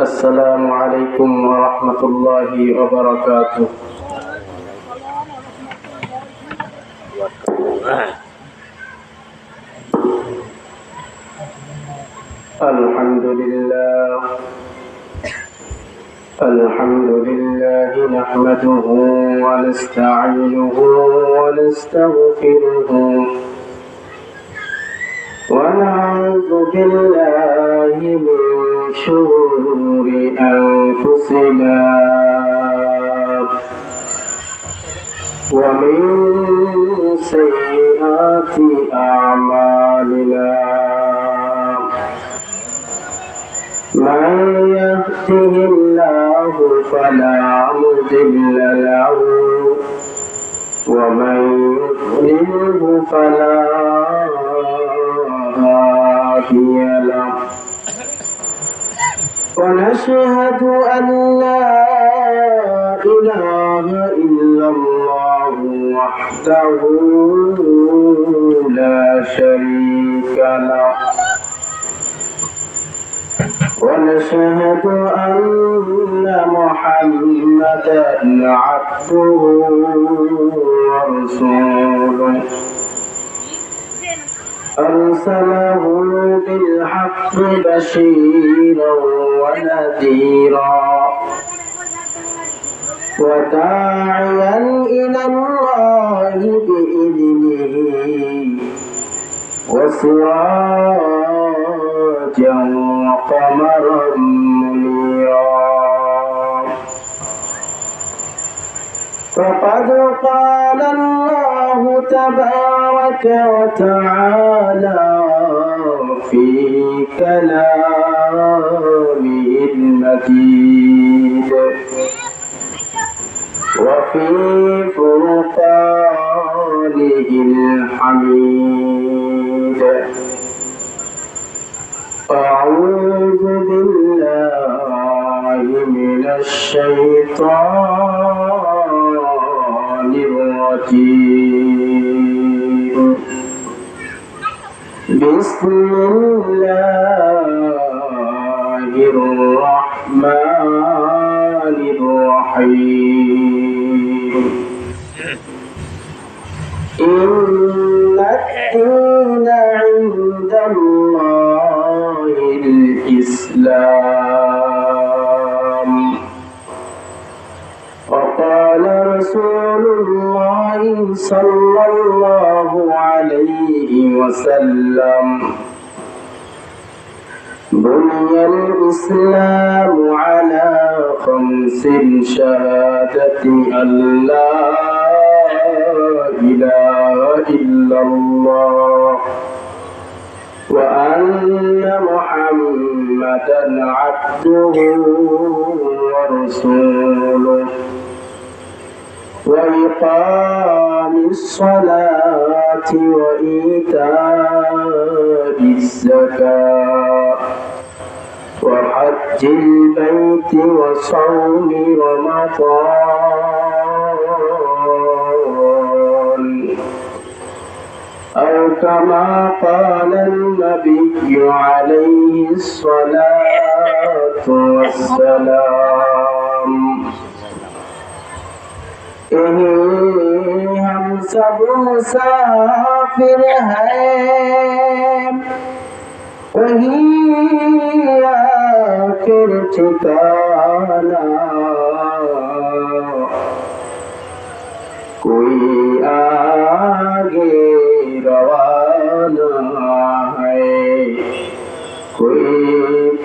السلام عليكم ورحمة الله وبركاته. الحمد لله نحمده ونستعينه ونستغفره ونعوذ بالله من شرور أنفسنا ومن سيئات أعمالنا من يهده الله فلا مضل له ومن يضلله فلا هادي له ونشهد أن لا إله إلا الله وحده لا شريك له ونشهد أن محمدا عبده ورسوله أرسله بالحق بشيرا ونذيرا وداعيا إلى الله بإذنه وسراجا وقمرا منيرا فقد قال الله تبارك وتعالى في كلامه المجيد وفي فرقانه الحميد أعوذ بالله من الشيطان الرجيم بسم الله الرحمن الرحيم إن الدين عند الله الإسلام وقال رسول الله صلى الله عليه وسلم بني الإسلام على 5 شهادة أن لا إله إلا الله وأن محمدا عبده ورسوله وإقام الصلاة وإيتاء الزكاة وحج البيت وصوم رمضان أو كما قال النبي عليه الصلاة والسلام हम सब मुसाफिर हैं वहीं आखिर ठिकाना कोई आगे रवाना है कोई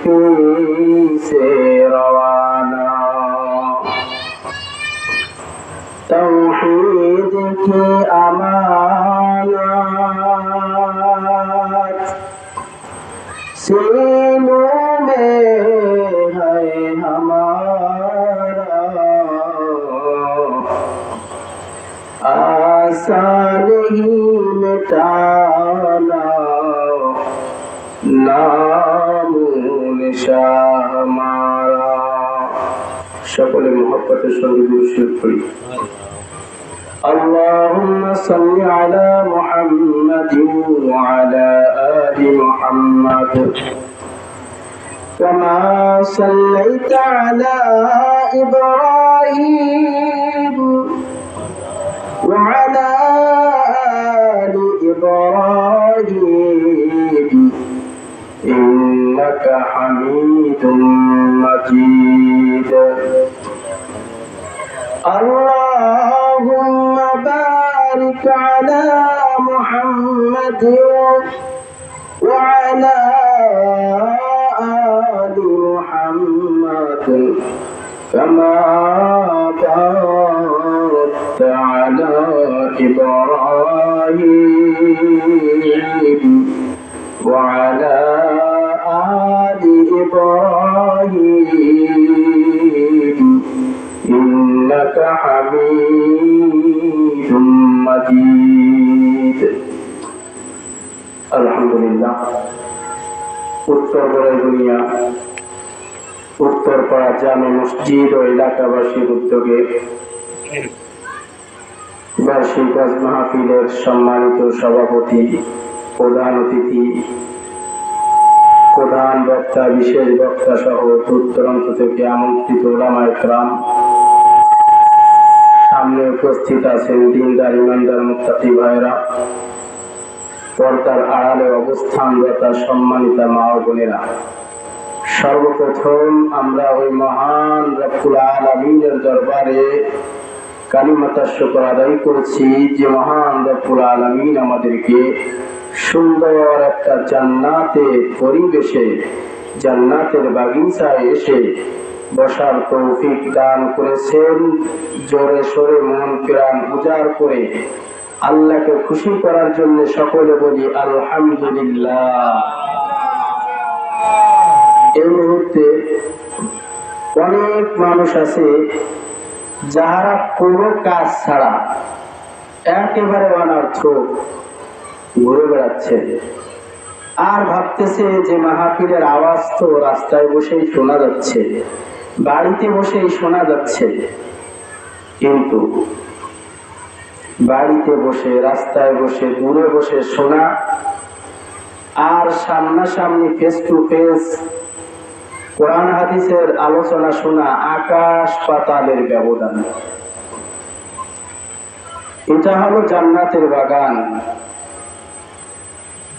पीछे रवाना तौहीद की अमानत सीनों में है हमारा आसान ही मिटाना नामो निशान हमारा সকলে মুহাব্বতের সঙ্গে দুরূদ পড়ি اللهم صل على محمد وعلى آل محمد كما صليت على إبراهيم وعلى آل إبراهيم إنك حميد مجيد اللهم بارك على محمد وعلى آل محمد كما باركت على إبراهيم وعلى آل إبراهيم إنك حميد مجيد الحمد لله উত্তর বরাইবুনিয়া উত্তরপাড়া জামে মসজিদ ও এলাকাবাসীর উদ্যোগে বার্ষিক ওয়াজ মাহফিলের সম্মানিত সভাপতি, প্রধান অতিথি, প্রধান বক্তা, বিশেষ বক্তা সহ দূর দূরান্ত থেকে আমন্ত্রিত উলামায়ে কেরাম, সামনে উপস্থিত আছেন দিনদার ইমানদার মুত্তাকি ভাইরা, পর্দার আড়ালে অবস্থানরত সম্মানিতা মা ও বোনেরা, সর্বপ্রথম আমরা ওই মহান রব্বুল আলামিনের দরবারে কালিমাতার শুকর আদায় করছি যে মহান রব্বুল আলামিন আমাদেরকে সুন্দর একটা জান্নাতের পরিবেশে, জান্নাতের বাগিচায় এসে বসার তৌফিক দান করেছেন। জোরে সোরে মন প্রাণ উজাড় করে আল্লাহকে খুশি করার জন্য সকলে বলি আলহামদুলিল্লাহ। এই মুহূর্তে অনেক মানুষ আছে যাহারা কোনো কাজ ছাড়া একেবারে অনর্থক ঘুরে বেড়াচ্ছে আর ভাবতেছে যে মাহফিলের আওয়াজ তো রাস্তায় বসেই শোনা যাচ্ছে, বাড়িতে বসেই শোনা যাচ্ছে। কিন্তু বাড়িতে বসে, রাস্তায় বসে, দূরে বসে শোনা আর সামনাসামনি ফেস টু ফেস কোরআন হাদিসের আলোচনা শোনা আকাশ পাতালের ব্যবধান। এটা হলো জান্নাতের বাগান।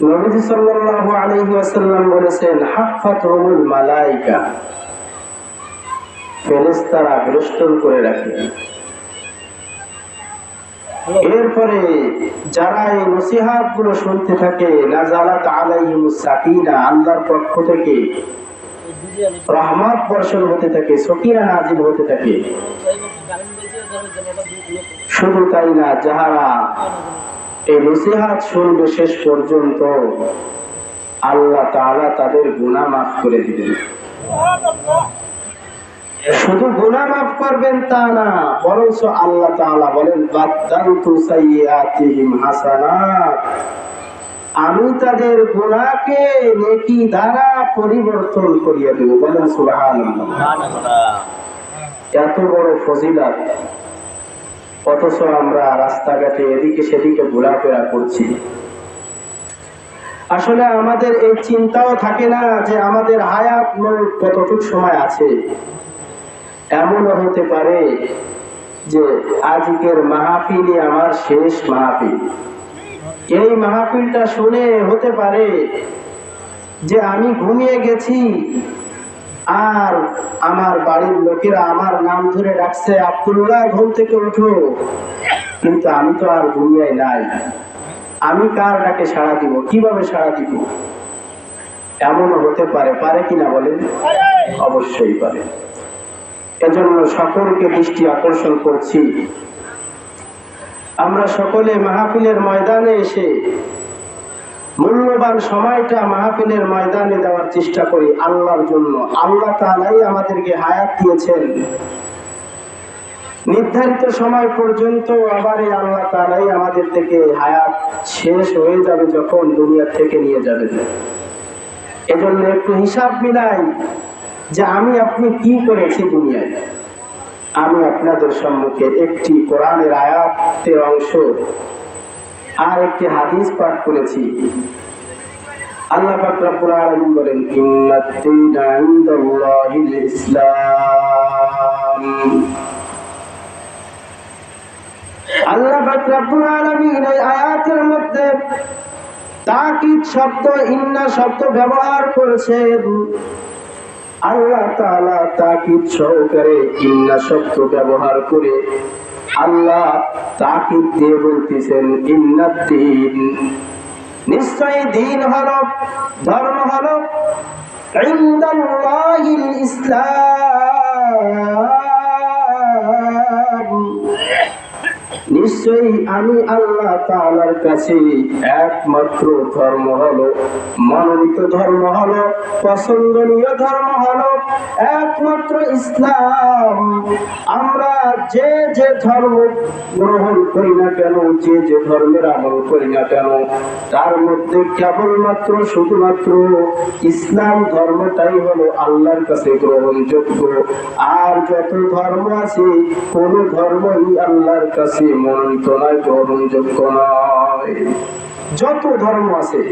নবীজি সাল্লাল্লাহু আলাইহি ওয়াসাল্লাম বলেছেন, হাফাতুল মালায়েকা, ফেরেশতারা বেষ্টন করে রাখে। এরপরে যারা এই নসিহত গুলো শুনতে থাকে, নাযালাত আলাইহিমুস সাকিনা, আল্লাহর পক্ষ থেকে রহমত বর্ষণ হতে থাকে, সকিনা নাজিল হতে থাকে। শুধু তাই না, যাহারা এই নসিহত শুনবে শেষ পর্যন্ত আল্লাহ তাআলা তাদের গুনাহ মাফ করে দিবেন। শুধু গুনাহ মাফ করবেন তা না, বরঞ্চ আল্লাহ তাআলা বলেন, বাদদালতু সাইয়্যাতিহিম হাসানাত, আমি তাদের গুনাহকে নেকি দ্বারা পরিবর্তন করিয়ে দেব। বলেন সুবহানাল্লাহ। এত বড় ফজিলত, অথচ আমরা রাস্তাঘাটে এদিকে সেদিকে ঘোরাফেরা করছি। আসলে আমাদের এই চিন্তাও থাকে না যে আমাদের হায়াত কতটুকু সময় আছে। এমনও হতে পারে যে আজকের মাহফিলই আমার শেষ মাহফিল। এই মাহফিলটা শুনে হতে পারে যে আমি ঘুমিয়ে গেছি আর আমার বাড়ির লোকেরা আমার নাম ধরে ডাকছে, আব্দুল্লাহ ঘুম থেকে উঠো, কিন্তু আমি তো আর দুনিয়ায় নাই। আমি কার ডাকে সাড়া দিব, কিভাবে সাড়া দিব? এমনও হতে পারে, পারে কিনা বলেন? অবশ্যই পারে। এজন্য সকলকে দৃষ্টি আকর্ষণ করছি, আমরা সকলে মাহফিলের ময়দানে এসে মূল্যবান সময়টা মাহফিলের ময়দানে দেওয়ার চেষ্টা করি আল্লাহর জন্য। আল্লাহ তাআলাই আমাদেরকে হায়াত দিয়েছেন, নির্ধারিত সময় পর্যন্ত আবার এই আল্লাহ তাআলাই আমাদের থেকে হায়াত শেষ হয়ে যাবে যখন দুনিয়া থেকে নিয়ে যাবেন। এজন্য একটু হিসাব মিলাই যে আমি আপনি কি করেছি দুনিয়ায়। আমি আপনাদের সম্মুখে একটি কোরআনের আয়াতের অংশ আর একটি হাদিস পাঠ করেছি। আল্লাহ পাক রব্বুল আলামিন বলেন ইন্নাদ-দীনা ইনদাল্লাহিল ইসলাম। আল্লাহ পাক রব্বুল আলামিন এই আয়াতের মধ্যে তাকিদ শব্দ ইন্না শব্দ ব্যবহার করেছেন। আল্লাহ তাআলা তাকিদ সহকারে ইন্না শব্দ ব্যবহার করে আল্লাহ তাকিদ দিয়ে বলতেছেন ইন্নাদ-দীন, নিশ্চয়ই দিন হলো, ধর্ম হলো ইনদাল্লাহিল ইসলাম, নিশ্চয়ই আমি আল্লাহ তাআলার কাছে একমাত্র ধর্ম হলো, মনোনীত ধর্ম হলো, পছন্দনীয় ধর্ম হলো একমাত্র ইসলাম। আমরা যে যে ধর্ম গ্রহণ করি না কেন, যে যে ধর্মের আমল করি না কেন, তার মধ্যে কেবলমাত্র শুধুমাত্র ইসলাম ধর্মটাই হলো আল্লাহর কাছে গ্রহণযোগ্য। আর যত ধর্ম আছে কোন ধর্মই আল্লাহর কাছে মনোনীত নয়, গ্রহণযোগ্য নয়। যত ধর্ম আছে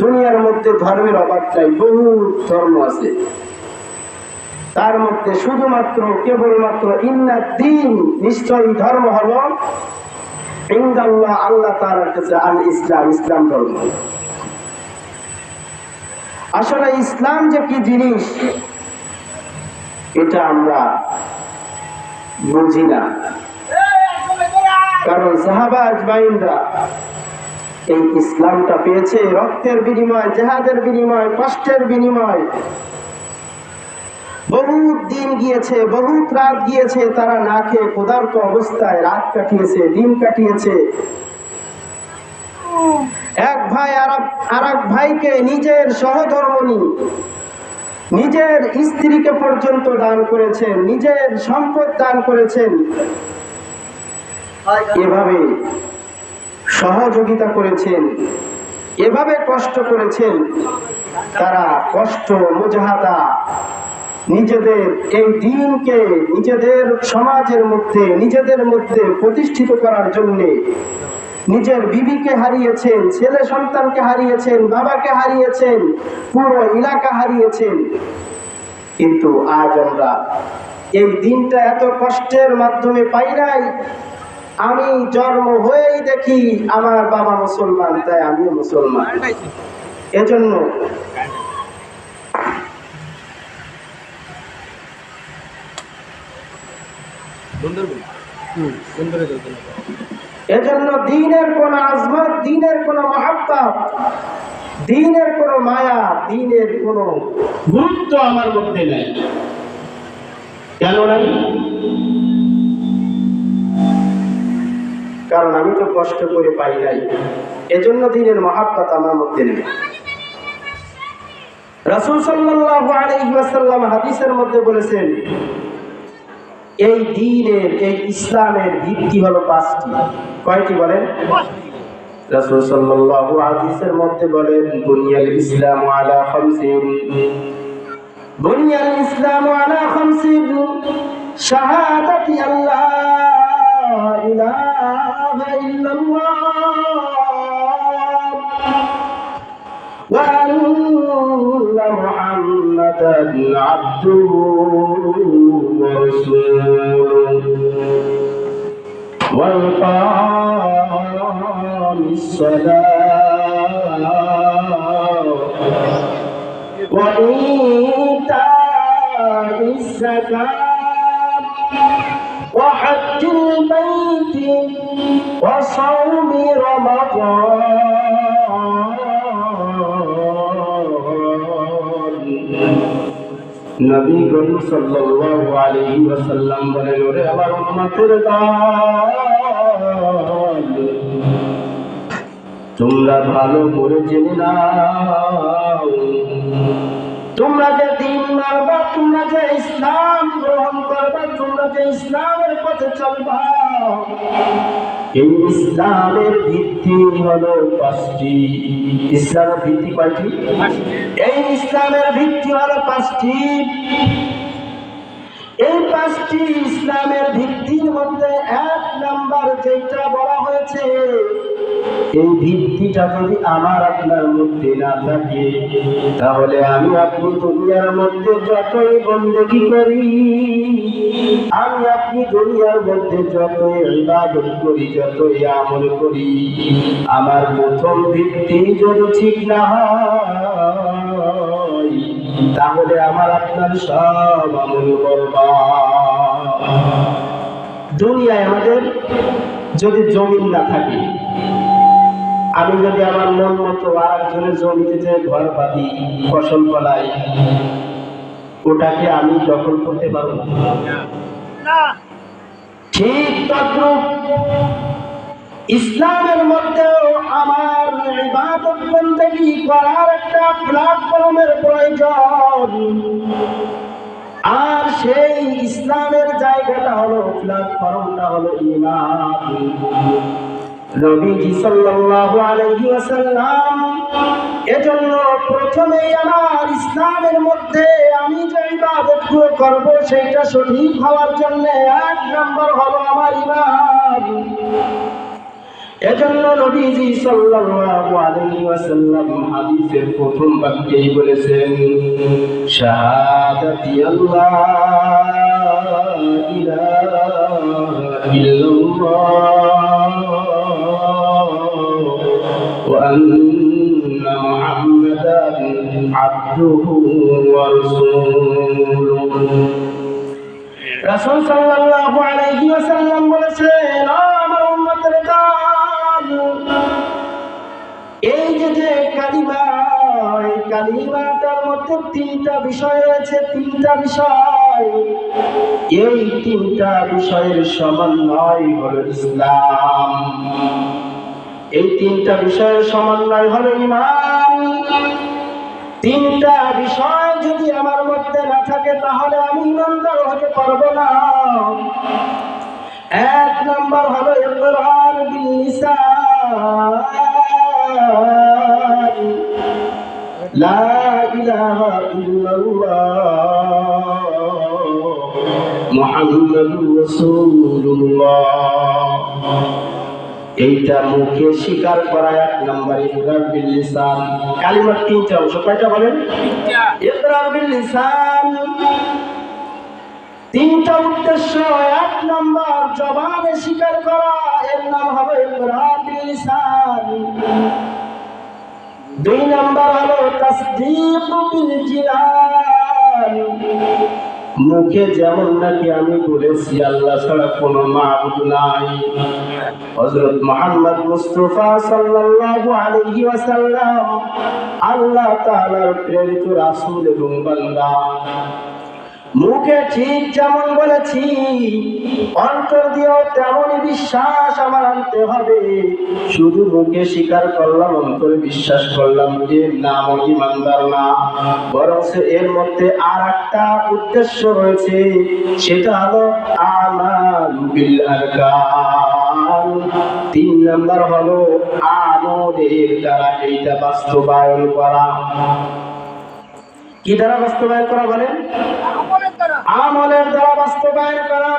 দুনিয়ার মধ্যে ধর্মের অভাব নাই, বহু ধর্ম আছে, তার মধ্যে শুধুমাত্র কেবলমাত্র ইন্নাদ-দীন, নিশ্চয়ই ধর্ম হলো ইনদাল্লাহ, আল্লাহ তাআলার কাছে আল ইসলাম, ইসলাম ধর্ম। আসলে ইসলাম যে কি জিনিস এটা আমরা বুঝি না, কারণ সাহাবা আজমাইনরা এই ইসলামটা পেয়েছে রক্তের বিনিময়, জিহাদের বিনিময়, কষ্টের বিনিময়। বহুত দিন গিয়েছে, বহুত রাত গিয়েছে, তারা না খেয়ে ক্ষুধার্ত অবস্থায় রাত কাটিয়েছে, দিন কাটিয়েছে। এক ভাই আর এক ভাইকে নিজের সহধর্মণী, নিজের স্ত্রীকে পর্যন্ত দান করেছেন, নিজের সম্পদ দান করেছেন। এভাবে সহযোগিতা করেছেন, এভাবে কষ্ট করেছেন। তারা কষ্ট মুজাহাদা নিজেদের এই দ্বীনকে নিজেদের সমাজের মধ্যে, নিজেদের মধ্যে প্রতিষ্ঠিত করার জন্য নিজের বিবিকে হারিয়েছেন, ছেলে সন্তানকে হারিয়েছেন, বাবাকে হারিয়েছেন, পুরো এলাকা হারিয়েছেন। কিন্তু আজ আমরা এই দিনটা এত কষ্টের মাধ্যমে পাই নাই। আমি জন্ম হয়েই দেখি আমার বাবা মুসলমান, তাই আমিও মুসলমান। এজন্য দ্বীনের কোন আজমত, দ্বীনের কোন মহব্বত, দ্বীনের কোন মায়া, দ্বীনের কোন গুরুত্ব আমার মধ্যে নেই। কেন নাই? কারণ আমি তো কষ্ট করে পাই নাই, এজন্য দ্বীনের মহব্বত আমার মধ্যে নেই। রাসূল সাল্লাল্লাহু আলাইহি ওয়াসাল্লাম হাদিসের মধ্যে বলেছেন এই দ্বীনের, এই ইসলামের ভিত্তি হলো পাঁচটি। কয়টি বলেন? রাসূল সাল্লাল্লাহু হাদিসের মধ্যে বলেন বুনিয়াল ইসলামু আলা খামসিন, বুনিয়াল ইসলামু আলা খামসিন, শাহাদাতি আল্লাহ ইলাহা ইল্লাল্লাহ ওয়া আন্না মুহাম্মাদান আবদুহু ওয়া রাসূলুহু ওয়া ইকামিস সালাহ ওয়া ইতাইজ যাকাত ওয়া হজ্জুল বাইতি ওয়া সাওমি রমাদান। নবী করিম সাল্লাল্লাহু আলাইহি ওয়াসাল্লাম বলেন, ওরে আমার উম্মতের দল, তোমরা ভালো করে জেনে নাও, তোমরা যে দ্বীন মানবা, তোমরা যে ইসলাম গ্রহণ করবা, তোমরা যে ইসলামের পথে চলবা, এই ইসলামের ভিত্তি হলো পাঁচটি। ইসলামের ভিত্তি কয়টি? এই ইসলামের ভিত্তি হলো পাঁচটি। এই পাঁচটি ইসলামের ভিত্তির মধ্যে এক নাম্বার যেটা বলা হয়েছে, এই ভিত্তিটা যদি আমার আপনার মধ্যে না থাকে, তাহলে আমি আপনি দুনিয়ার মধ্যে যতই বন্দেগী করি, আমি আপনি দুনিয়ার মধ্যে যতই ইবাদত করি, যতই আমল করি, আমার প্রথম ভিত্তি যদি ঠিক না হয়, তাহলে আমার আপনার সব আমল বরবাদ। দুনিয়ায় আমাদের যদি জমিন না থাকে, আমি যদি আমার মন মতো আরেকজনের জমিতে যে ঘর বাঁধি, ফসল ফলাই, ওটাকে আমি দখল করতে পারবো না। ঠিক তদ্রূপ ইসলামের মধ্যেও আমার ইবাদত বন্দেগী করার একটা প্ল্যাটফর্মের প্রয়োজন, আর সেই ইসলামের জায়গাটা হলো, প্ল্যাটফর্মটা হলো ঈমান। নবীজি সাল্লাল্লাহু আলাইহি ওয়াসাল্লাম এজন্য প্রথমেই আমার ইসলামের মধ্যে আমি যে ইবাদতগুলো করব সেটা সঠিক হওয়ার জন্য এক নম্বর হলো আমার ঈমান। এজন্য নবীজি সাল্লাল্লাহু আলাইহি ওয়াসাল্লাম হাদিসের প্রথম বাক্যেই বলেছেন, শাহাদাতি আল্লাহ ইলাহা ইল্লাল্লাহ ওয়া আন্না মুহাম্মাদান আবদুহু ওয়া রাসূলুহু। রাসূল সাল্লাল্লাহু আলাইহি ওয়াসাল্লাম বলেছেন, আমার উম্মতের দল, এই যে কালিমা, এই কালিমাটার মধ্যে তিনটা বিষয় রয়েছে, তিনটা বিষয়। এই তিনটা বিষয়ের সমন্বয় হলো ইসলাম, এই তিনটা বিষয়ের সমন্বয় হলো ঈমান। তিনটা বিষয় যদি আমার মধ্যে না থাকে, তাহলে আমি ঈমানদার হতে পারবো না। এক নম্বর হলো ইকরার বিল লিসান, লা ইলাহা ইল্লাল্লাহ মুহাম্মাদুর রাসূলুল্লাহ। এইটা মুখে স্বীকার করা এক নম্বর, ইকরার বিল লিসান। কালিমার তিনটা অংশ, কয়টা বলেন? ইকরার বিল লিসান, তিনটা উদ্দেশ্য। এক নম্বর জবানে স্বীকার করা, এর নাম হবে ইকরার বিল লিসান। দুই নম্বর হলো তাসদীক বিল জিনান, মুখে যেমন নাকি আমি বলেছি আল্লাহ ছাড়া কোনো মাবুদ নাই, হযরত মুহাম্মদ মুস্তাফা সাল্লাল্লাহু আলাইহি ওয়াসাল্লাম আল্লাহ তাআলার প্রেরিত রাসূল এবং বান্দা, মুখে ঠিক যেমন বলেছি, অন্তর দিয়েও তেমনই বিশ্বাস আমার আনতে হবে। শুধু মুখে স্বীকার করলাম, অন্তরে বিশ্বাস করলাম, এর নাম ঈমানদার না, বরং এর মধ্যে আর একটা উদ্দেশ্য রয়েছে, সেটা হলো আমালু বিল আরকান। তিন নাম্বার হলো আমলের দ্বারা এইটা বাস্তবায়ন করা। কি দ্বারা বাস্তবায়ন করা বলেন? আমলের দ্বারা বাস্তবায়ন করা।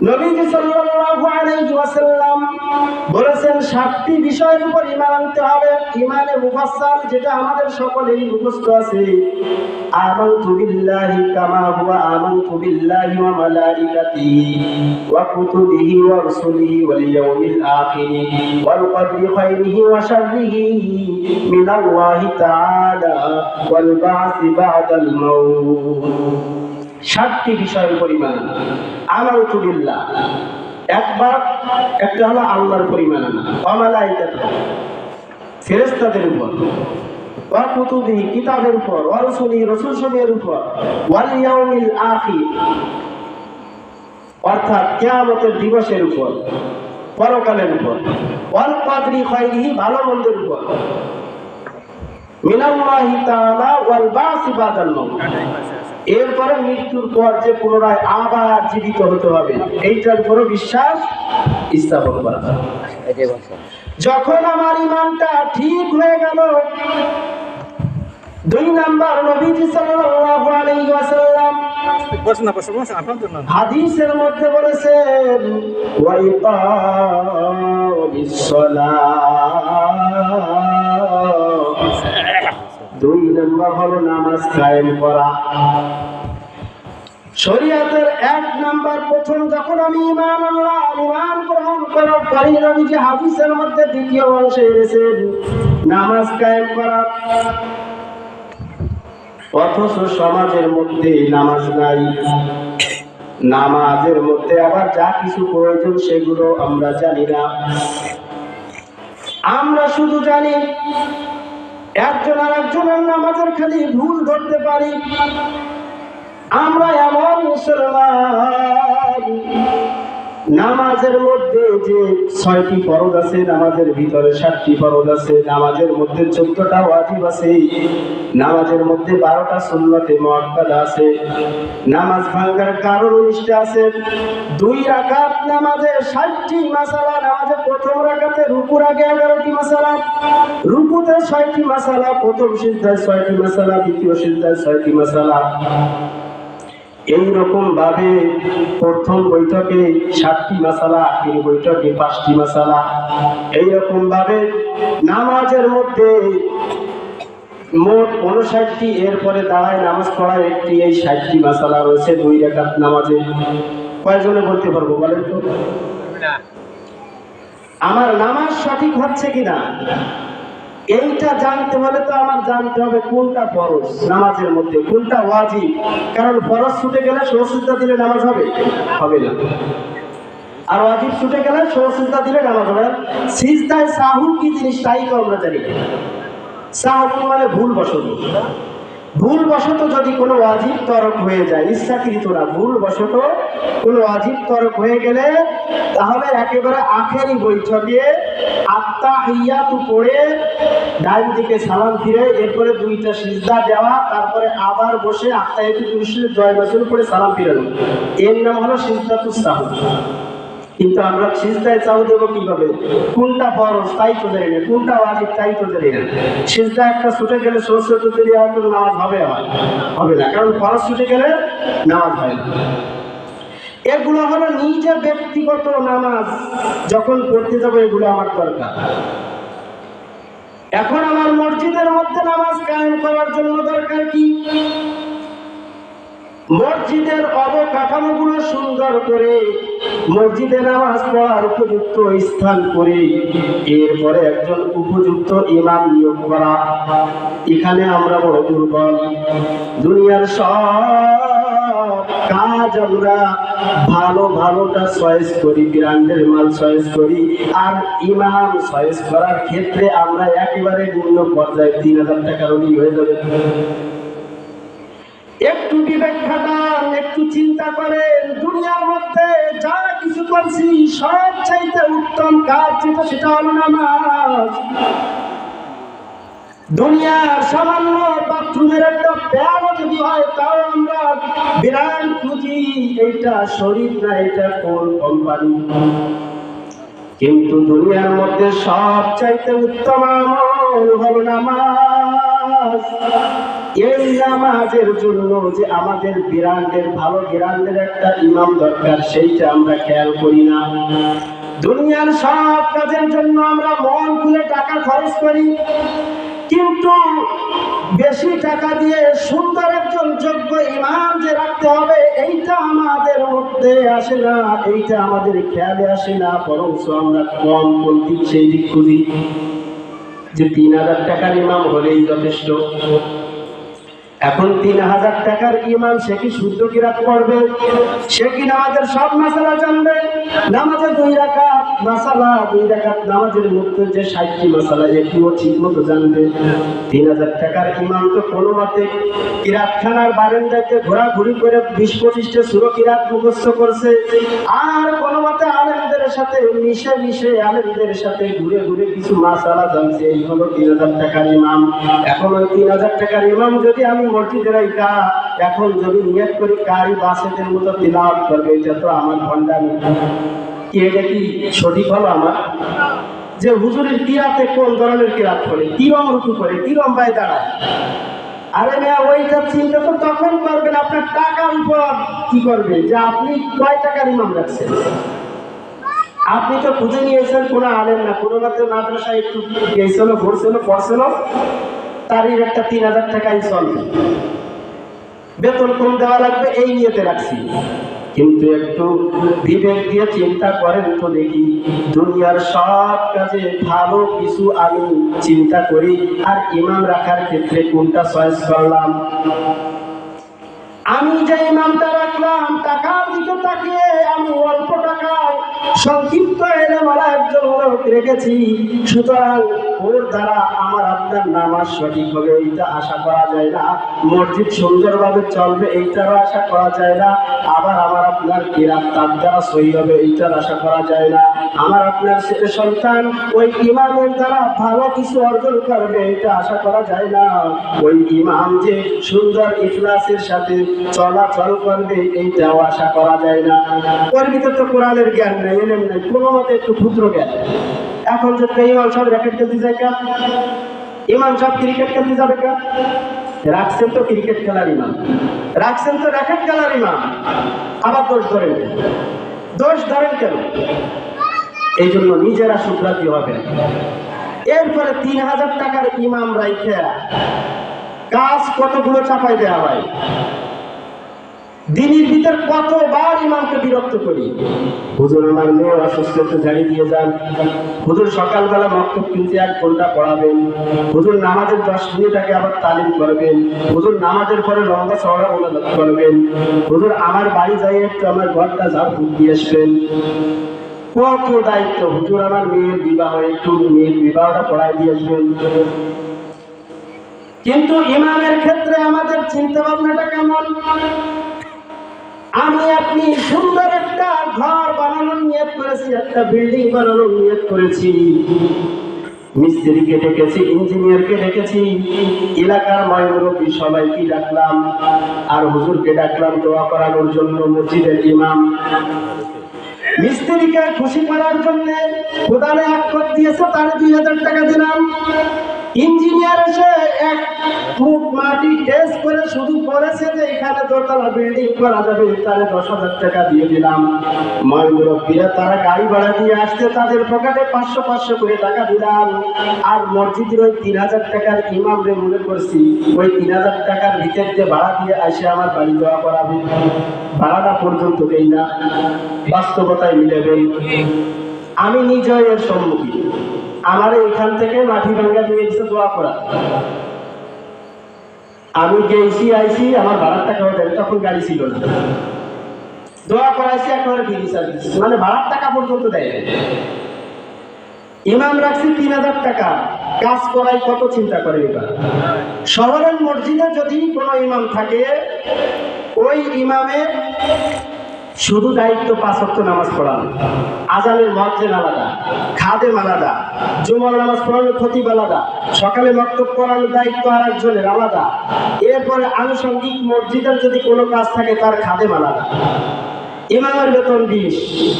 নবীজি সাল্লাল্লাহু আলাইহি ওয়াসাল্লাম বলেছেন, 7টি বিষয়ের উপর ঈমান আনতে হবে। ঈমানে মুফাসসাল, যেটা আমাদের সকলেরই মুখস্থ আছে। আমানতু বিল্লাহি কামা হুয়া আমানতু বিল্লাহি ওয়া মালাইকাতিহি ওয়া কুতুবিহি ওয়া রুসুলিহি ওয়াল ইয়াউমিল আখির ওয়াল কদরি খাইরিহি ওয়া শাররিহি মিনাল্লাহি তাআলা ওয়াল বা'সি বা'দাল মাউত। 7টি বিষয়ের উপর ঈমান। আমানতু বিল্লাহ, একবার একটা হলো আল্লাহর উপর ঈমান আনা, ওয়া মালাইকাতিহি ফেরেশতাদের উপর, ওয়া কুতুবিহি কিতাবের উপর, ওয়া রুসুলিহি রাসূলের উপর, ওয়াল ইয়াউমিল আখির অর্থাৎ কিয়ামতের দিবসের উপর, পরকালের উপর, ওয়াল কদরি খাইরিহি ভালো মন্দের উপর, মিনাল্লাহি তাআলা ওয়াল বা'সি বা'দাল মাউত, এরপরে মৃত্যুর পর যে পুনরায় আবার জীবিত হতে হবে, এইটার উপর বিশ্বাস স্থাপন করা। যখন আমার ঈমানটা ঠিক হয়ে গেল, দুই নাম্বার, নবীজি সাল্লাল্লাহু আলাইহি ওয়াসাল্লাম হাদিসের মধ্যে বলেছেন ওয়া ইকামিস সালাহ, দুই নাম্বার হলো নামাজ কায়েম করা। শরীয়তের এক নাম্বার, প্রথম যখন আমি ঈমান আনলাম, ঈমান গ্রহণ করার পরে নবীজি হাদিসের মধ্যে দ্বিতীয় অংশে এনেছেন নামাজ কায়েম করা। অথচ সমাজের মধ্যে নামাজ নাই। নামাজের মধ্যে আবার যা কিছু প্রয়োজন সেগুলো আমরা জানি না। আমরা শুধু জানি একজন আর একজনের নামাজের খালি ভুল ধরতে পারি। আমরা এমন মুসলমান, নামাজের মধ্যে যে 6টি ফরজ আছে, নামাজের ভিতরে 7টি ফরজ আছে, নামাজের মধ্যে 14টা ওয়াজিব আছে, নামাজের মধ্যে 12টা সুন্নতে মুআক্কাদা আছে, নামাজ ভাঙার কারণ 19টা আছে, 2 রাকাত নামাজে 60টি মাসালা, নামাজে প্রথম রাকাতে রুকুর আগে 11টি মাসালা, রুকুতে 6টি মাসালা, প্রথম সিজদায় 6টি মাসালা, দ্বিতীয় সিজদায় 6টি মাসালা। এইরকম ভাবে প্রথম বৈঠকে 7টি মাসালা, আখেরি বৈঠকে 5টি মাসালা। এইরকম ভাবে নামাজের মধ্যে মোট 59টি, এরপরে দাঁড়ায় নামাজ পড়ার একটি, এই 60টি মাসালা রয়েছে 2 রাকাত নামাজে। কয়জনে বলতে পারবো বলেন তো? আমার নামাজ সঠিক হচ্ছে কিনা এইটা জানতে হলে তো আমার জানতে হবে কোনটা ফরজ নামাজের মধ্যে, কোনটা ওয়াজিব। কারণ ফরজ ছুটে গেলে সুজদা দিলে নামাজ হবে না, আর ওয়াজিব ছুটে গেলে সুজদা দিলে নামাজ হবে। সিজদায় সাহু কি জিনিস তাই তো আমরা জানি। সাহু মানে ভুলবশত যদি কোনো ওয়াজিব তরক হয়ে যায়, ইচ্ছাকৃত না, ভুলবশত কোনো ওয়াজিব তরক হয়ে গেলে তাহলে একেবারে আখেরি বৈঠকে আত্তাহিয়াতু পড়ে ডান দিকে সালাম ফিরে, এরপরে 2টা সিজদা দেওয়া, তারপরে আবার বসে আত্তাহিয়াতু কুরসির জয় মাসুল পড়ে সালাম ফিরানো, এর নাম হলো সিজদাতুস সাহু। কিন্তু আমরা সিজদায় চাও দেবো কিভাবে? কোনটা ফরজ তাই তো জানি না, কোনটা ওয়াজিব তাই তো জানি না। সিজদা একটা ছুটে গেলে সুজদা দিলে আর কোনো নামাজ হবে না, কারণ ফরজ ছুটে গেলে নামাজ হয় না। এগুলো হলো নিজে ব্যক্তিগত নামাজ, যখন পড়তে যাবো এগুলো আমার দরকার। এখন আমার মসজিদের মধ্যে নামাজ কায়েম করার জন্য দরকার কি? মসজিদের অবকাঠামোগুলো সুন্দর করে, মসজিদে নামাজ পড়ার উপযুক্ত স্থান করে, এরপরে একজন উপযুক্ত ইমাম নিয়োগ করা। এখানে আমরা বড় দুর্বল। দুনিয়ার সব কাজ আমরা ভালোটা চয়েস করি, ব্র্যান্ডের মাল চয়েস করি, আর ইমাম চয়েস করার ক্ষেত্রে আমরা একেবারে নিম্ন পর্যায়ে 3000 টাকার অধিক হয়ে যাবে। একটু বিবেক খাটান, একটু চিন্তা করেন, দুনিয়ার মধ্যে যা কিছু করছি সব চাইতে উত্তম কাজ যেটা, সেটা হলো নামাজ। দুনিয়ার সামান্য বাথরুমের একটা ব্যাগও যদি হয় তাও আমরা বিরাট খুঁজি, এইটা শরীর না, এটা কোন কোম্পানি। কিন্তু দুনিয়ার মধ্যে সব চাইতে উত্তম আমল হলো নামাজ। এই নামাজের জন্য যে আমাদের ভালো ব্র্যান্ডের একটা ইমাম দরকার, সেইটা আমরা খেয়াল করি না। দুনিয়ার সব কাজের জন্য আমরা মন খুলে টাকা খরচ করি, কিন্তু বেশি টাকা দিয়ে সুন্দর একজন যোগ্য ইমাম যে রাখতে হবে এইটা আমাদের মধ্যে আসে না, এইটা আমাদের খেয়ালে আসে না। বরং আমরা কম বলতে সেই দিক খুঁজি যে 3000 টাকার ইমাম হলেই যথেষ্ট। এখন 3000 টাকার ইমাম সে কি শুদ্ধ কিরাত পড়বে? সে কি নামাজের সব মাসালা জানবে? নামাজের 2 রাকাত মাসালা, 2 রাকাত নামাজের মধ্যে যে 60টি মাসালা এগুলো ঠিক মতো জানবে? 3000 টাকার ইমাম তো কোনো মতে কিরাতখানার বারান্দাতে ঘোরাঘুরি করে 20-25টা সূরা কিরাত মুখস্থ করছে, আর কোনো মতে আলেমদের সাথে মিশে আলেমদের সাথে ঘুরে কিছু মাসালা জানছে। এই হলো 3000 টাকার ইমাম। এখন ওই 3000 টাকার ইমাম যদি আমি মসজিদের আইকা এখন যদি নিয়ত করি কারি বাসেদের মতো তিলাওয়াত করবে, এটা তো আমার ভণ্ডামি। কি এটা কি সঠিক হলো আমার? যে হুজুরের কিরাতে কোন ধরনের কিরাত করে, কিরম রুকু করে, কিরম পায়ে দাঁড়ায়, আরে মেয়া, ওইটা চিন্তা তো তখন করবেন আপনার টাকার উপর কি করবে, যে আপনি কয় টাকার ইমাম রাখছেন। আপনি তো খুঁজে নিয়েছেন কোনো আলেম না, কোনো মাত্র মাদ্রাসায় একটু গেছিল, ঘুরছিল, পড়ছিল, তারই একটা 3000 টাকাই চলবে, বেতন কম দেওয়া লাগবে, এই নিয়েতে রাখছি। কিন্তু একটু বিবেক দিয়ে চিন্তা করেন তো দেখি, দুনিয়ার সব কাজে ভালো কিছু আমি চিন্তা করি, আর ইমাম রাখার ক্ষেত্রে কোনটা চয়েস করলাম? আমি যে ইমামটা রাখলাম, টাকার দিকে তাকিয়ে আমি অল্প টাকায় সংক্ষিপ্ত এলেমালা একজন লোক রেখেছি, সুতরাং ওর দ্বারা আমার আপনার নামাজ সঠিক হবে এইটা আশা করা যায় না, মসজিদ সুন্দরভাবে চলবে এইটারও আশা করা যায় না, আবার আমার আপনার কিরাত তার দ্বারা সহি হবে এইটার আশা করা যায় না, আমার আপনার ছেলে সন্তান ওই ইমামের দ্বারা ভালো কিছু অর্জন করবে এটা আশা করা যায় না, ওই ইমাম যে সুন্দর ইখলাসের সাথে চলাচল করবে এইটাও আশা করা যায় না। ওর ভিতর তো কোরআনের জ্ঞান নেই, এলেম নেই, কোনো মতে একটু ক্ষুদ্র জ্ঞান। এখন যে ইমাম সব র্যাকেট খেলতে যায় কেন? ইমাম সব ক্রিকেট খেলতে যাবে কেন? রাখছেন তো ক্রিকেট খেলার ইমাম, রাখছেন তো র্যাকেট খেলার ইমাম, আবার দোষ ধরেন কেন? দোষ ধরেন কেন? এই জন্য নিজেরা শুধরাতে হবে। এরপরে 3000 টাকার ইমাম রাইখে কাজ কতগুলো চাপাই দেওয়া হয়। দিনের ভিতর কতবার ইমামকে বিরক্ত করি, হুজুর আমার মেয়ে অসুস্থ, ঝাড়ি দিয়ে যান, হুজুর সকালবেলা মক্তব কিনতে 1 ঘন্টা পড়াবেন, হুজুর নামাজের 10 মিনিট আগে আবার তালিম করবেন, হুজুর নামাজের পরে লম্বা চওড়া মোনাজাত করবেন, হুজুর আমার বাড়ি যাই একটু আমার ঘরটা ঝাড় দিয়ে আসবেন। কত দায়িত্ব, হুজুর আমার মেয়ের বিবাহ, একটু মেয়ের বিবাহটা পড়াই দিয়ে আসবেন। কিন্তু ইমামের ক্ষেত্রে আমাদের চিন্তা ভাবনাটা কেমন? আমি আপনি সুন্দর একটা ঘর বানানোর নিয়ত করেছি, একটা বিল্ডিং বানানোর নিয়ত করেছি, মিস্ত্রিকে ডেকেছি, ইঞ্জিনিয়ারকে ডেকেছি, এলাকার মুরব্বী সবাইকে ডাকলাম, আর হুজুরকে ডাকলাম দোয়া করানোর জন্য, মসজিদের ইমাম। মিস্ত্রিকে খুশি করার জন্য খোদানে 1 কোটি দিয়েছে, তার 2000 টাকা দিলাম। ইঞ্জিনিয়ার এসে 1 ফুট মাটি টেস্ট করে শুধু বলেছে যে এখানে দোতলা বিল্ডিং করা যাবে, তারে 10,000 টাকা দিয়ে দিলাম। মুরব্বীরা তারা গাড়ি ভাড়া দিয়ে আসছে, তাদের পকেটে 500 করে টাকা দিলাম। আর মসজিদের ওই 3000 টাকার ইমাম রে মনে করছি ওই 3000 টাকার ভিতর দিয়ে ভাড়া দিয়ে আসে আমার বাড়ি দেওয়া করাবে, ভাড়াটা পর্যন্ত দেই না। বাস্তবতায় মিলেবেন, আমি নিজেও এর সম্মুখীন। আমার এখান থেকে মাটি ভাঙ্গা দিয়ে এসে দোয়া করা, আমি গেছি আইসি, আমার ভাড়ার টাকাও দেয়, তখন গাড়ি ছিল না, দোয়া করাইছি একেবারে ফ্রি সার্ভিস, মানে ভাড়ার টাকা পর্যন্ত দেয়। ইমাম রাখছি 3000 টাকা, কাজ করাই কত চিন্তা করে। এবার শহরের মসজিদে যদি কোনো ইমাম থাকে, ওই ইমামের শুধু দায়িত্ব 5 ওয়াক্ত নামাজ পড়ানো, আজানের মুয়াজ্জিন আলাদা, খাদেম আলাদা, জুমার নামাজ পড়ানোর খতিব আলাদা, সকালে মাকতুব পড়ানোর দায়িত্ব আরেকজনের আলাদা। এরপরে আনুষঙ্গিক মসজিদের যদি কোনো কাজ থাকে তার খাদেম আলাদা। ইমামের বেতন 20,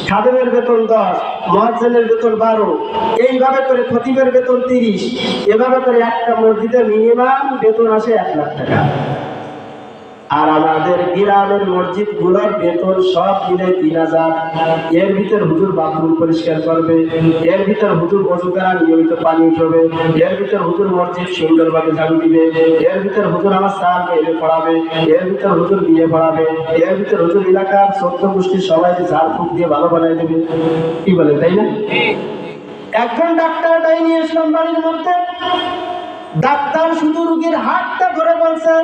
খাদেমের বেতন 10, মুয়াজ্জিনের বেতন 12, এইভাবে করে খতিবের বেতন 30, এভাবে করে একটা মসজিদের মিনিমাম বেতন আসে 1 লাখ টাকা। আর আমাদের গ্রামের মসজিদ গুলোর বেতন সব মিলে 3000। এর ভিতর হুজুর বাথরুম পরিষ্কার করবে, এর ভিতর হুজুর ওযু করা নিয়মিত পানি উঠবে, এর ভিতর হুজুর মসজিদ সুন্দরভাবে ঝাড়ু দিবে, এর ভিতর হুজুর আমার সার মেরে পড়াবে, এর ভিতর হুজুর বিয়ে পড়াবে, এর ভিতর হুজুর এলাকার 14 গোষ্ঠীর সবাইকে ঝাড় ফুঁক দিয়ে ভালো বানাই দেবে। কি বলে, তাই না? একজন ডাক্তার ডাই নিয়ে এসলাম বাড়ির মধ্যে, ডাক্তার শুধু রোগীর হাতটা ধরে বলছে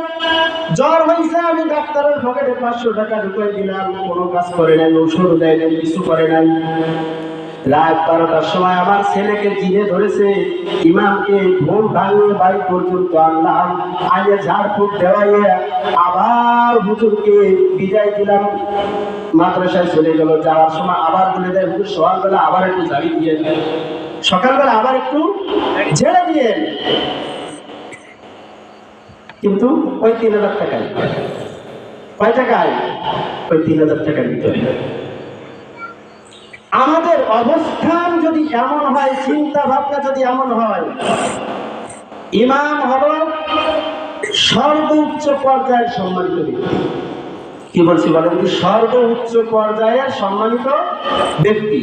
জ্বর হয়েছে, আমি ডাক্তারের পকেটে 500 টাকা ঢুকিয়ে দিলাম, কোনো কাজ করে নাই, ওষুধ দেয় নাই, কিছু করে নাই। রাত 12টার সময় আমার ছেলেকে জিনে ধরেছে, ইমামকে ঘুম ভাঙিয়ে বাড়ি পর্যন্ত আনলাম, আগে ঝাড়ফুঁক দেওয়াইয়ে আবার হুজুরকে বিদায় দিলাম, মাদ্রাসায় চলে গেল। যাওয়ার সময় আবার বলে দেয় হুজুর সকালবেলা আবার একটু ঝাড়ি দিয়ে, সকালবেলা আবার একটু ঝেড়ে দিয়ে। কিন্তু ওই 3000 টাকায়, কয় টাকায়? ওই 3000 টাকার ভিতরে। আমাদের অবস্থান যদি এমন হয়, চিন্তা ভাবনা যদি এমন হয়, ইমাম হলো সর্বোচ্চ পর্যায়ের সম্মানিত ব্যক্তি। কি বলছি বলেন? কি সর্বোচ্চ পর্যায়ের সম্মানিত ব্যক্তি।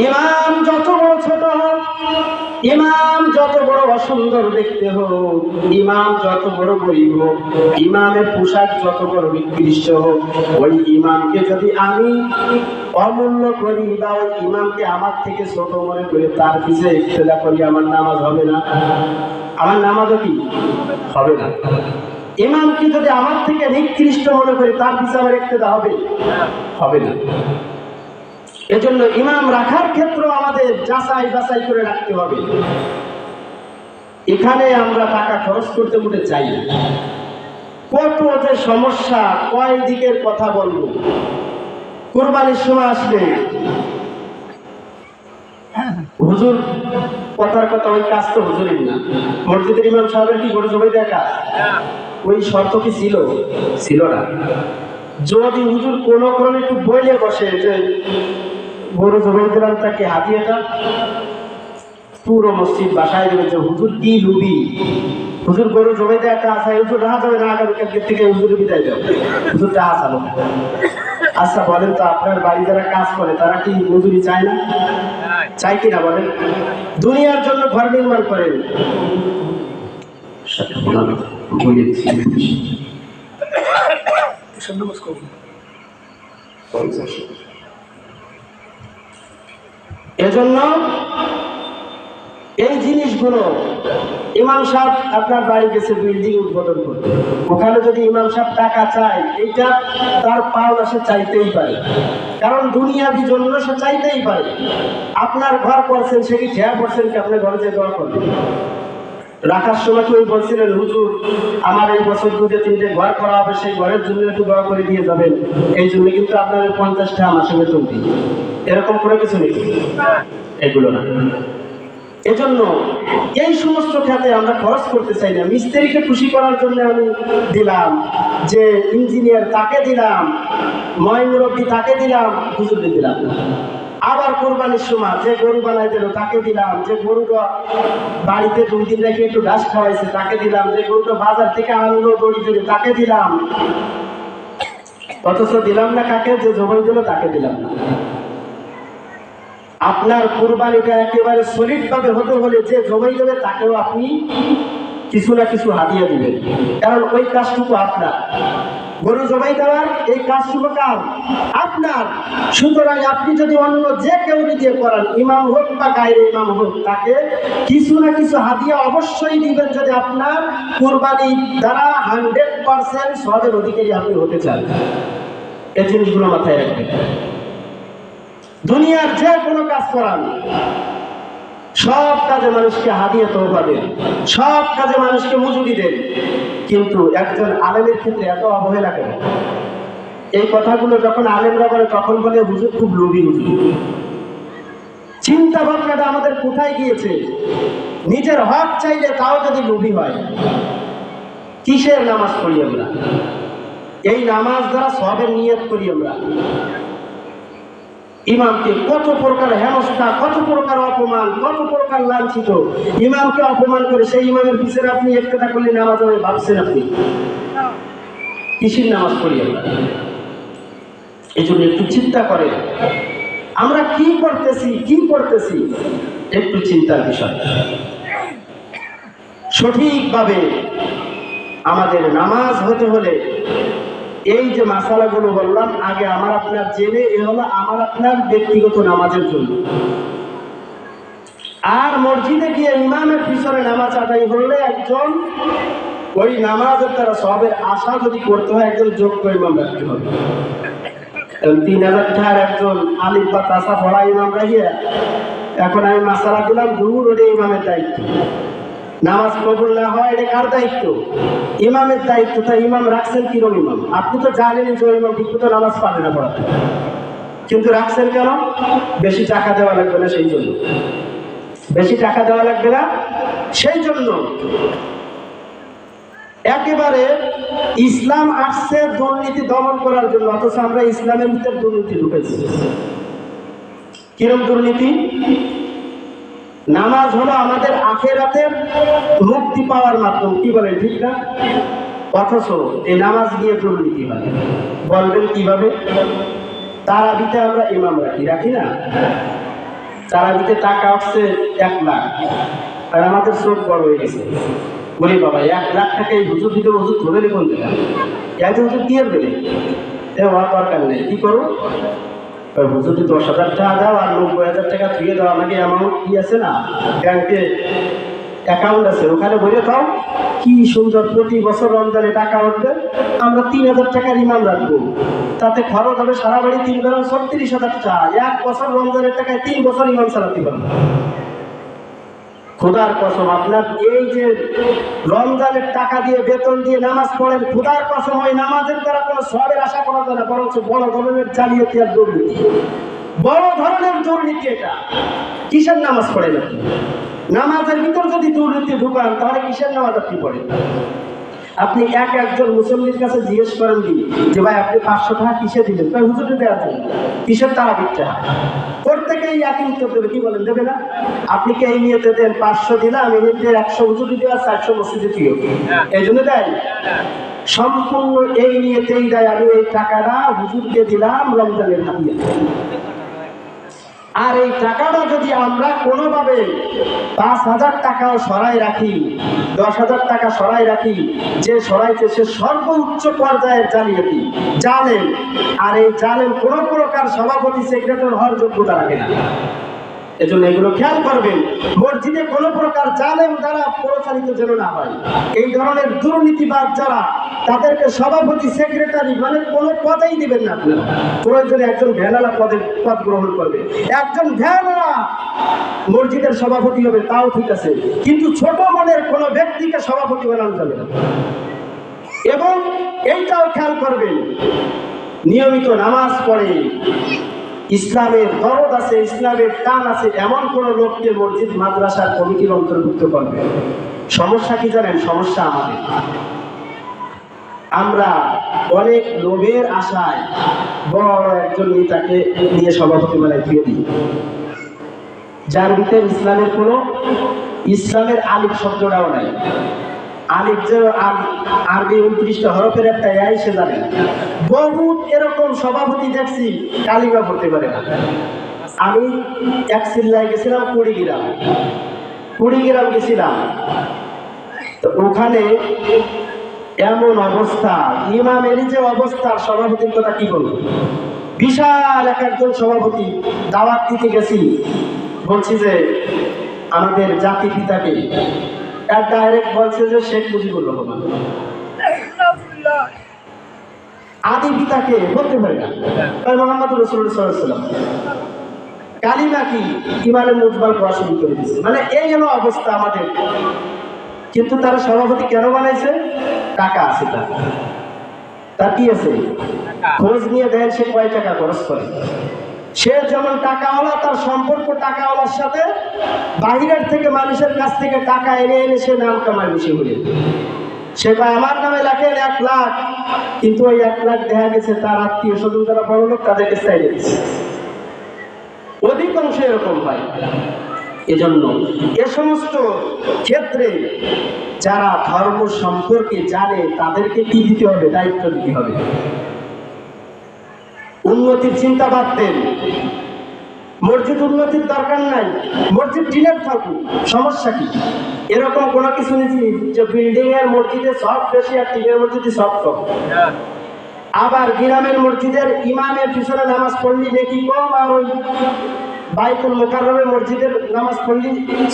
ইমাম যত বড় ছোট হোক, ইমাম যত বড় অসুন্দর দেখতে হোক, ইমাম যত বড় গরিব হোক, ইমামের পোশাক যত বড় নিকৃষ্ট হোক, ওই ইমামকে যদি আমি অমূল্য করি বা ওই ইমামকে আমার থেকে ছোট মনে করে তার পিছে ইক্তেদা করি, আমার নামাজ হবে না? আমার নামাজও কি হবে না? ইমামকে যদি আমার থেকে নিকৃষ্ট মনে করি তার পিছে আমার ইক্তেদা হবে? হবে না। এজন্য ইমাম রাখার ক্ষেত্রে আমাদের যাচাই বাছাই করে রাখতে হবে। এখানে আমরা টাকা খরচ করতে মোটে চাই না। কত যে সমস্যা, কয় দিকের কথা বলবো। কুরবানির সময় আসলে হুজুর কথার কথা, ওই কাজ তো হুজুরের না, মসজিদের ইমাম সাহেবের কি গরু জবাই দেয়া কাজ? ওই শর্ত কি ছিল? ছিল না। যদি হুজুর কোনো কারণে একটু বইলে বসে যে গরু জবাই দিলাম, তাকে হাতিয়েটা পুরো মসজিদ বাসায় দেবে যে হুজুর কি লুবি, হুজুর গরু জবাই দেয় একটা আশায়, হুজুর রাহা যাবে না, আগামীকালকে থেকে হুজুরে বিদায় দেয়, হুজুর রাহা চালো। আচ্ছা বলেন তো, আপনার বাড়ি যারা কাজ করে তারা কি মজুরি চায় না? চাই কিনা বলেন? দুনিয়ার জন্য ঘর নির্মাণ করেন, এজন্য এই জিনিসগুলো ইমাম সাহেব আপনার বাড়ি গেছে বিল্ডিং উদ্বোধন করতে, ওখানে যদি ইমাম সাহেব টাকা চায়, এইটা তার পাওনা, সে চাইতেই পারে, কারণ দুনিয়াবি জন্য সে চাইতেই পারে। আপনার ঘর করছেন, সে কি খেয়া করছেন কি আপনার ঘরে যে দোয়া করবেন? রাখার সময় কেউ বলছিলেন হুজুর আমার এই বছর 2-3টে ঘর করা হবে, সেই ঘরের জন্য একটু দোয়া করে দিয়ে যাবেন, এই জন্য কিন্তু আপনার 50টা মাসে বেতন দিই, এরকম করে কিছু নেই, এগুলো না। এজন্য এই সমস্ত খাতে আমরা খরচ করতে চাই না। মিস্ত্রিকে খুশি করার জন্য আমি দিলাম, যে ইঞ্জিনিয়ার তাকে দিলাম, ময়মুরব্বী তাকে দিলাম, হুজুরকে দিলাম। আবার কোরবানির সময় যে গরু বানাই দিল তাকে দিলাম, যে গরুটা বাড়িতে 2 দিন রেখে একটু ঘাস খাওয়াইছে তাকে দিলাম, যে গরুটা বাজার থেকে আনলো দড়ি ধরে তাকে দিলাম, অথচ দিলাম না কাকে? যে জবাই দিল তাকে দিলাম না। আপনার কুরবানিটা একেবারে সলিড ভাবে হতে হলে যে জবাই দেবে তাকেও আপনি কিছু না কিছু হাদিয়া দিবেন, কারণ ওই কাজটুকু আপনার। গরু জবাই দেওয়ার এই কাজটুকু কার? আপনার। সুতরাং আপনি যদি অন্য যে কেউ দিয়ে করান, ইমাম হোক বা গায়ের ইমাম হোক, তাকে কিছু না কিছু হাদিয়া অবশ্যই দিবেন, যদি আপনার কুরবানি দ্বারা 100% সওয়াবের অধিকারী আপনি হতে চান। এই জিনিসগুলো মাথায় রাখবেন। দুনিয়ার যে কোনো কাজ করান, সব কাজে মানুষকে হাদিয়া তওবা দেন, সব কাজে মানুষকে মজুরি দেন, কিন্তু একজন আলেমের ক্ষেত্রে এত অবহেলা কেন? এই কথাগুলো যখন আলেমরা বলে তখন বলে হুজুর খুব লোভী হুজুর। চিন্তা ভাবনাটা আমাদের কোথায় গিয়েছে? নিজের হক চাইলে তাও যদি লোভী হয়, কিসের নামাজ পড়ি আমরা? এই নামাজ দ্বারা সওয়াবের নিয়ত করি আমরা। ইমামকে কত প্রকার হেনস্থা, কত প্রকার অপমান, কত প্রকার লাঞ্ছিত, ইমামকে অপমান করে সেই ইমামের পিছনে আপনি ইক্তেদা করলে নামাজ হবে ভাবছেন আপনি? কিসের নামাজ পড়ি আমরা? এই জন্য একটু চিন্তা করেন, আমরা কি করতেছি, একটু চিন্তার বিষয়। সঠিকভাবে আমাদের নামাজ হতে হলে এই যে মাসালাগুলো বললাম আগে আমার আপনার জেনে, এ হলো আমার আপনার ব্যক্তিগত নামাজের জন্য। আর মসজিদে গিয়ে ইমামের পিছনে নামাজ আদায় হলে একজন ওই নামাজের দ্বারা সওয়াবের আশা যদি করতে হয়, একজন যোগ্য ইমাম রাখতে হবে। 3000 টাকার একজন আলিফ বা তাসা পড়া ইমাম রাখিয়া এখন আমি মাসালা দিলাম, দূর ওটা ইমামের দায়িত্ব। নামাজ কবুল না হয় এটা কার দায়িত্ব? ইমামের দায়িত্ব। তাই ইমাম রাখছেন কিরম ইমাম? আপনি তো জানেন যে ইমাম ঠিক মতো নামাজ পারে না পড়াতে, কিন্তু রাখছেন কেন? বেশি টাকা দেওয়া লাগবে না সেই জন্য, বেশি টাকা দেওয়া লাগবে না সেই জন্য। একেবারে ইসলাম আসছে দুর্নীতি দমন করার জন্য, অথচ আমরা ইসলামের ভিতরে দুর্নীতি ঢুকেছি। কিরম দুর্নীতি? নামাজ হলো আমাদের আখিরাতের মুক্তি পাওয়ার মাধ্যম, কি বলেন ঠিক না? অথচ এই নামাজ নিয়ে দুর্নীতি হয়। বলবেন কিভাবে? তারাবিতে আমরা ইমাম রাখি না? তারাবিতে টাকা হচ্ছে 1 লাখ, আর আমাদের চোখ বড় হয়ে গেছে, বলি বাবা 1 লাখ টাকা এই হুজুর দিতে, হুজুর ধরে রেখে দিলাম, এত হুজুর দিয়ে দেবে, হওয়ার দরকার নেই। কি করো? হুজুর 10,000 টাকা দাও আর 90,000 টাকা ধুয়ে দাও, আমাকে অ্যামাউন্ট কি আছে না, ব্যাংকে অ্যাকাউন্ট আছে, ওখানে বলে দাও। কি সুন্দর, প্রতি বছর রমজানে টাকা উঠবে, আমরা 3,000 টাকার ইমাম রাখবো, তাতে খরচ হবে সারা বাড়ি 3 বেলা 36,000 টাকা। 1 বছর রমজানের টাকায় 3 বছর ইমাম চালাতে পারবো। খোদার কসম, আপনার এই যে রমজানের টাকা দিয়ে বেতন দিয়ে নামাজ পড়েন, খোদার কসম ওই নামাজের দ্বারা কোনো সওয়াবের আশা করা যায় না, বরঞ্চ বড় ধরনের জালিয়াতি আর দুর্নীতি, বড় ধরনের দুর্নীতি এটা। কিসের নামাজ পড়েন আপনি? নামাজের ভিতর যদি দুর্নীতি ঢুকান, তাহলে কিসের নামাজ আপনি পড়েন? আপনি একজন মুসল্লির কাছে জিজ্ঞেস করেন যে ভাই আপনি 500 টাকা কিসে দিলেন? তাই হুজুরে দেওয়া যায়, কিসের তারাবির টাকা? প্রত্যেকেই একই উত্তর দেবে, কি বলেন? দেবে না? আপনি কি এই নিয়েতে দেন 500 দিলাম, এই নিয়ে 100 হুজুরি দেওয়া, 400 মসজিদে দিও, এই জন্য দেয়? সম্পূর্ণ এই নিয়েতেই দেয়, আমি এই টাকাটা হুজুরকে দিলাম রমজানের হাদিয়া। আর এই টাকাটা যদি আমরা কোনোভাবে 5,000 টাকাও সরাই রাখি, 10,000 টাকা সরাই রাখি, যে সরাইছে সে সর্বোচ্চ পর্যায়ের জালিয়াতি, জালেম। আর এই জালেম কোনো প্রকার সভাপতি সেক্রেটারি হওয়ার যোগ্যতা রাখে না। এজন্য এগুলো খেয়াল করবেন, মসজিদে কোনো প্রকার জালেম দ্বারা পরিচালিত যেন না হয়। এই ধরনের দুর্নীতিবাদ যারা, তাদেরকে সভাপতি সেক্রেটারি মানে কোনো পদেই দিবেন না আপনারা। প্রয়োজনে একজন ভ্যানালা পদ গ্রহণ করবে, একজন ভ্যানালা মসজিদের সভাপতি হবে, তাও ঠিক আছে, কিন্তু ছোট মনের কোনো ব্যক্তিকে সভাপতি বানানো যাবে না। এবং এইটাও খেয়াল করবেন, নিয়মিত নামাজ পড়ে, ইসলামের দরদ আছে, ইসলামের টান আছে, এমন কোন লোককে মসজিদ মাদ্রাসার কমিটির অন্তর্ভুক্ত করবে। সমস্যা কি জানেন? সমস্যা আমাদের, আমরা অনেক লোভের আশায় বড় একজন নেতাকে নিয়ে সভাপতি বানায় দিয়ে দিই, যার ভিতরে ইসলামের আলিফ শব্দটাও নাই। আলিফ যে আরবি 29টা হরফের একটা সে জানে। বহুত এরকম সভাপতি দেখছি কালিমা পড়তে পারে না। আমি এক চিল্লায় গেছিলাম কুড়িগ্রাম গেছিলাম, তো ওখানে এমন অবস্থা, ইমামের যে অবস্থা, সভাপতির কথা কি বলবো, বিশাল একজন সভাপতি। দাওয়াত দিতে গেছি, বলছি যে আমাদের জাতি পিতাকে, ডাইরেক্ট বলছে যে শেখ মুজিবুর রহমান। আদি পিতাকে বলতে পারে না, মোহাম্মদ রাসূলুল্লাহ সাল্লাল্লাহু আলাইহি ওয়াসাল্লাম। কালিমা কি ইমানে মুজমাল পড়া শুরু করে দিয়েছে। মানে এই হলো অবস্থা আমাদের। কিন্তু তারা সভাপতি কেন বানাইছে? টাকা আছে, তার কি আছে? খোঁজ নিয়ে দেন সে কয় টাকা খরচ করে। সে যেমন টাকাওয়ালা, তার সম্পর্ক টাকাওয়ালার সাথে, বাহিরের থেকে মানুষের কাছ থেকে টাকা এনে এনে সে নাম কামায় বেশি হলে। সে আমার নামে লেখেন 1 লাখ, কিন্তু ওই 1 লাখ দেখা গেছে তার আত্মীয় স্বজন যারা বড় লোক তাদেরকে চাইলে দিচ্ছে। অধিকাংশ এরকম হয়। এজন্য এ সমস্ত ক্ষেত্রে যারা ধর্ম সম্পর্কে জানে তাদেরকে কি দিতে হবে? দায়িত্ব দিতে হবে। উন্নতির চিন্তা বাদ দেন, মসজিদ উন্নতির দরকার নাই, মসজিদ টিনের থাকুক, সমস্যা কি? এরকম কোনো কিছু নেই যে বিল্ডিং এর মসজিদে সব বেশি আর টিনের মসজিদে সব কম। আবার গ্রামের মসজিদের ইমামের পিছনে নামাজ পড়লি নাকি কম, আর ওই বাইতুল মুকাররমের মসজিদের নামাজ পড়লি